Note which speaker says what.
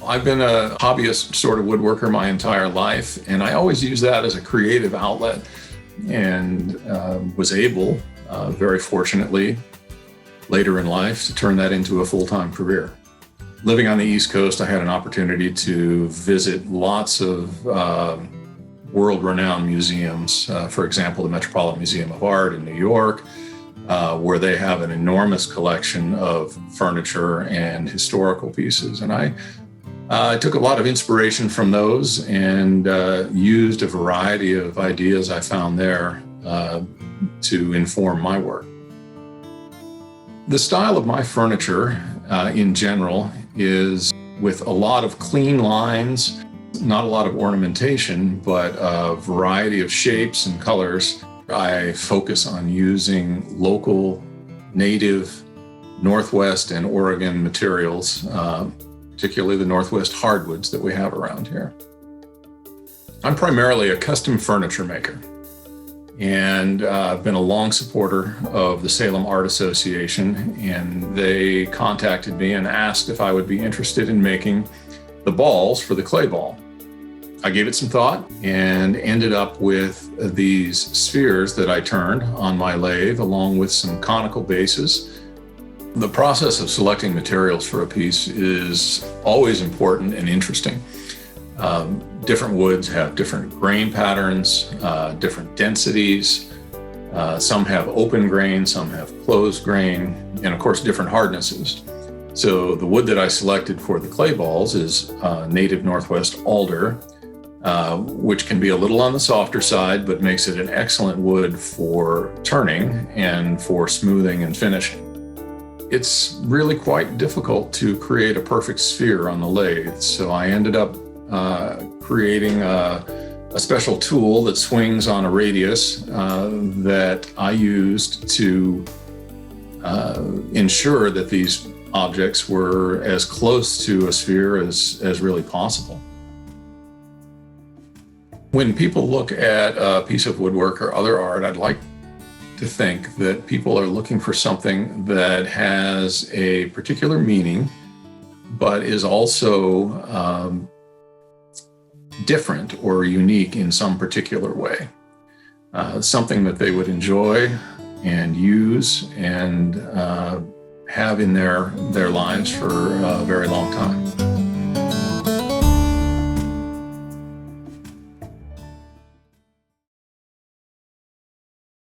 Speaker 1: I've been a hobbyist sort of woodworker my entire life, and I always use that as a creative outlet, and was able, very fortunately, later in life to turn that into a full-time career. Living on the East Coast, I had an opportunity to visit lots of world-renowned museums. For example, the Metropolitan Museum of Art in New York, where they have an enormous collection of furniture and historical pieces. And I took a lot of inspiration from those and used a variety of ideas I found there to inform my work. The style of my furniture in general is with a lot of clean lines, not a lot of ornamentation, but a variety of shapes and colors. I focus on using local, native, Northwest and Oregon materials, particularly the Northwest hardwoods that we have around here. I'm primarily a custom furniture maker, and I've been a long supporter of the Salem Art Association, and they contacted me and asked if I would be interested in making the balls for the clay ball. I gave it some thought and ended up with these spheres that I turned on my lathe, along with some conical bases. The process of selecting materials for a piece is always important and interesting. Different woods have different grain patterns, different densities. Some have open grain, some have closed grain, and of course different hardnesses. So the wood that I selected for the clay balls is native Northwest alder, which can be a little on the softer side, but makes it an excellent wood for turning and for smoothing and finishing. It's really quite difficult to create a perfect sphere on the lathe, so I ended up creating a special tool that swings on a radius that I used to ensure that these objects were as close to a sphere as really possible. When people look at a piece of woodwork or other art, I'd like to think that people are looking for something that has a particular meaning, but is also different or unique in some particular way. Something that they would enjoy and use and have in their lives for a very long time.